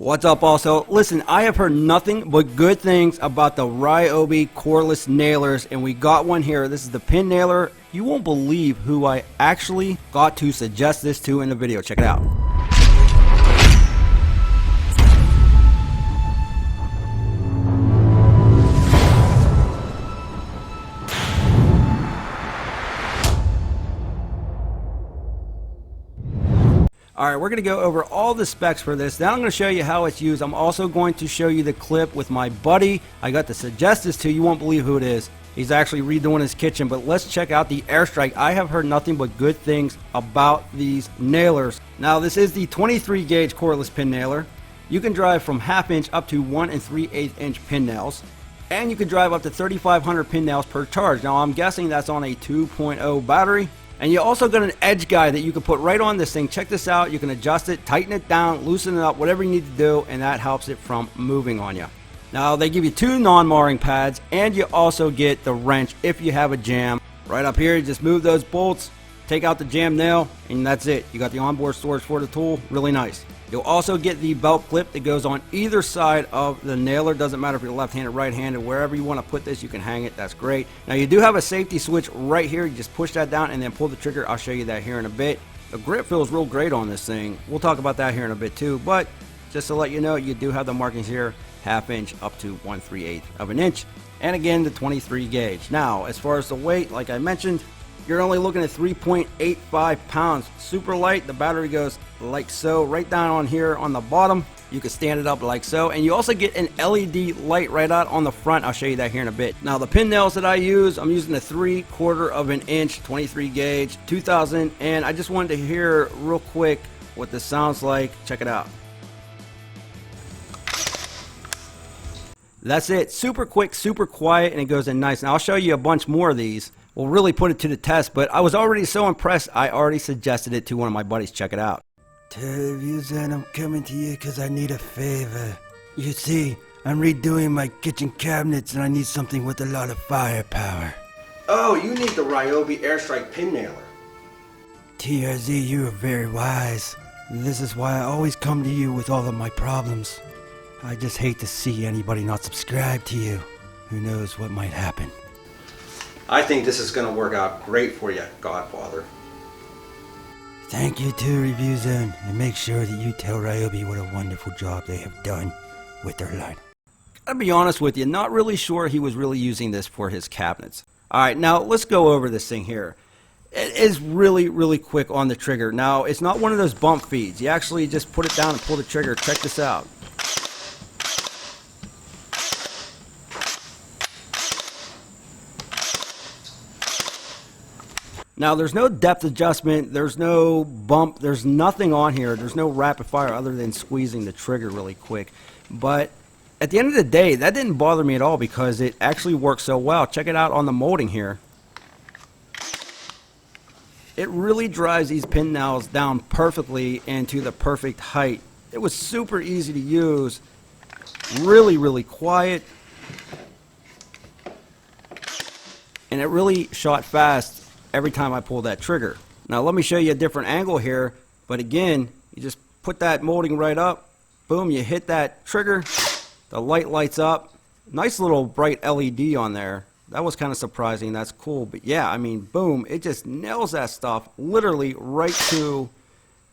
What's up also? Listen, I have heard nothing but good things about the Ryobi Cordless nailers, and we got one here. This is the pin nailer. You won't believe who I actually got to suggest this to in the video. Check it out. Alright, we're going to go over all the specs for this. Then I'm going to show you how it's used. I'm also going to show you the clip with my buddy. I got to suggest this to you. You won't believe who it is. He's actually redoing his kitchen. But let's check out the AirStrike. I have heard nothing but good things about these nailers. Now, this is the 23 gauge cordless pin nailer. You can drive from 1/2 inch up to 1 3/8 inch pin nails. And you can drive up to 3,500 pin nails per charge. Now, I'm guessing that's on a 2.0 battery. And you also got an edge guide that you can put right on this thing. Check this out. You can adjust it, tighten it down, loosen it up, whatever you need to do, and that helps it from moving on you. Now, they give you 2 non-marring pads, and you also get the wrench if you have a jam. Right up here, you just move those bolts, take out the jam nail, and that's it. You got the onboard storage for the tool. Really nice. You'll also get the belt clip that goes on either side of the nailer. Doesn't matter if you're left-handed, right-handed, wherever you want to put this, you can hang it. That's great. Now, you do have a safety switch right here. You just push that down and then pull the trigger. I'll show you that here in a bit. The grip feels real great on this thing. We'll talk about that here in a bit too, but just to let you know, you do have the markings here, 1/2 inch up to 1 3/8 of an inch. And again, the 23 gauge. Now, as far as the weight, like I mentioned, you're only looking at 3.85 pounds. Super light. The battery goes like so, right down on here on the bottom. You can stand it up like so, and you also get an LED light right out on the front. I'll show you that here in a bit. Now, the pin nails that I use, I'm using a 3/4 of an inch, 23 gauge, 2000, and I just wanted to hear real quick what this sounds like. Check it out. That's it. Super quick, super quiet, and it goes in nice. Now, I'll show you a bunch more of these. We'll really put it to the test, but I was already so impressed, I already suggested it to one of my buddies. Check it out. Television, I'm coming to you because I need a favor. You see, I'm redoing my kitchen cabinets and I need something with a lot of firepower. Oh, you need the Ryobi AirStrike pin nailer. TRZ, you are very wise. This is why I always come to you with all of my problems. I just hate to see anybody not subscribe to you. Who knows what might happen. I think this is going to work out great for you, Godfather. Thank you to Review Zone, and make sure that you tell Ryobi what a wonderful job they have done with their line. Gotta be honest with you, not really sure he was really using this for his cabinets. Alright, now let's go over this thing here. It is really quick on the trigger. Now, it's not one of those bump feeds. You actually just put it down and pull the trigger. Check this out. Now, there's no depth adjustment, there's no bump, there's nothing on here, there's no rapid fire other than squeezing the trigger really quick. But at the end of the day, that didn't bother me at all because it actually works so well. Check it out on the molding here. It really drives these pin nails down perfectly into the perfect height. It was super easy to use, really quiet, and it really shot fast every time I pull that trigger. Now let me show you a different angle here, but again, you just put that molding right up, boom, you hit that trigger, the light lights up. Nice little bright LED on there. That was kind of surprising. That's cool. But yeah, I mean, boom, it just nails that stuff literally right to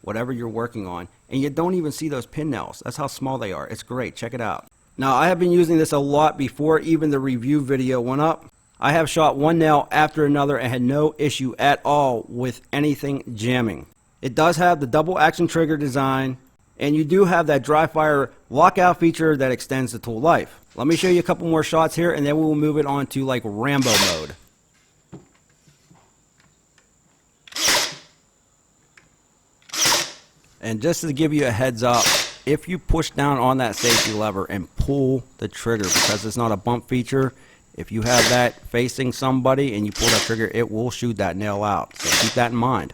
whatever you're working on, and you don't even see those pin nails. That's how small they are. It's great. Check it out. Now, I have been using this a lot before even the review video went up. I have shot one nail after another and had no issue at all with anything jamming. It does have the double action trigger design, and you do have that dry fire lockout feature that extends the tool life. Let me show you a couple more shots here, and then we will move it on to like Rambo mode. And just to give you a heads up, if you push down on that safety lever and pull the trigger, because it's not a bump feature, if you have that facing somebody and you pull that trigger, it will shoot that nail out. So keep that in mind.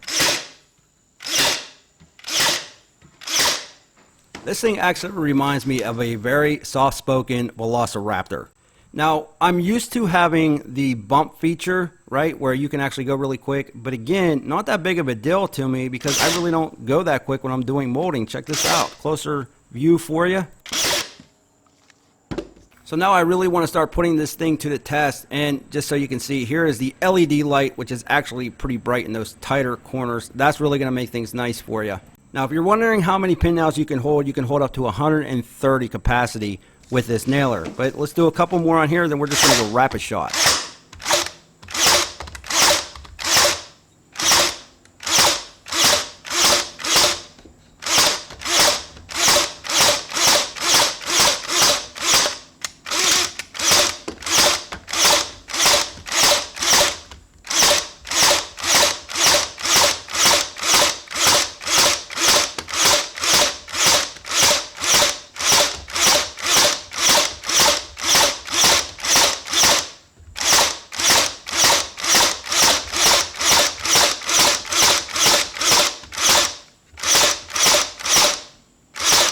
This thing actually reminds me of a very soft-spoken Velociraptor. Now, I'm used to having the bump feature, right, where you can actually go really quick. But again, not that big of a deal to me because I really don't go that quick when I'm doing molding. Check this out. Closer view for you. So now I really want to start putting this thing to the test, and just so you can see, here is the LED light, which is actually pretty bright in those tighter corners. That's really going to make things nice for you. Now if you're wondering how many pin nails you can hold up to 130 capacity with this nailer. But let's do a couple more on here, then we're just going to go rapid shot.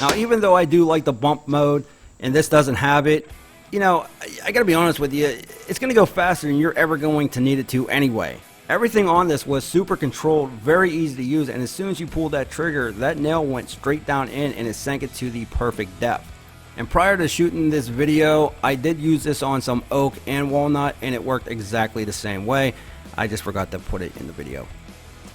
Now, even though I do like the bump mode, and this doesn't have it, you know, I gotta be honest with you, it's gonna go faster than you're ever going to need it to anyway. Everything on this was super controlled, very easy to use, and as soon as you pulled that trigger, that nail went straight down in and it sank it to the perfect depth. And prior to shooting this video, I did use this on some oak and walnut, and it worked exactly the same way. I just forgot to put it in the video.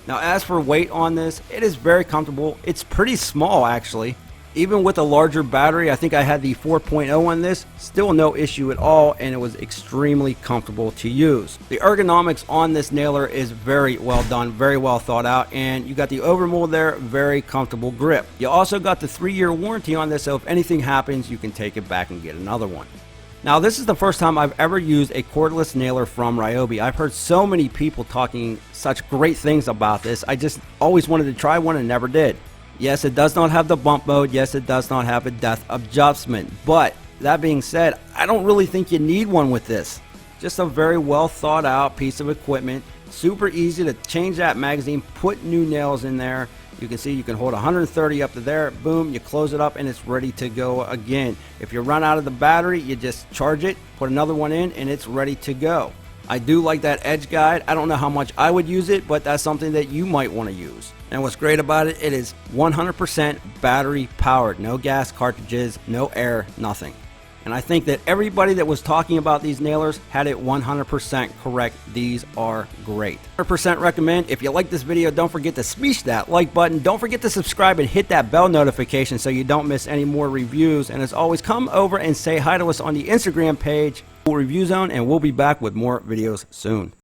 Now, as for weight on this, it is very comfortable. It's pretty small actually. Even with a larger battery, I think I had the 4.0 on this, still no issue at all, and it was extremely comfortable to use. The ergonomics on this nailer is very well done, very well thought out, and you got the overmold there, very comfortable grip. You also got the 3-year warranty on this, so if anything happens, you can take it back and get another one. Now, this is the first time I've ever used a cordless nailer from Ryobi. I've heard so many people talking such great things about this. I just always wanted to try one and never did. Yes, it does not have the bump mode. Yes, it does not have a depth adjustment. But that being said, I don't really think you need one with this. Just a very well thought out piece of equipment. Super easy to change that magazine, put new nails in there. You can see you can hold 130 up to there. Boom, you close it up and it's ready to go again. If you run out of the battery, you just charge it, put another one in, and it's ready to go. I do like that edge guide. I don't know how much I would use it, but that's something that you might want to use. And what's great about it, it is 100% battery powered. No gas cartridges, no air, nothing. And I think that everybody that was talking about these nailers had it 100% correct. These are great. 100% recommend. If you like this video, don't forget to smash that like button. Don't forget to subscribe and hit that bell notification so you don't miss any more reviews. And as always, come over and say hi to us on the Instagram page, Review Zone, and we'll be back with more videos soon.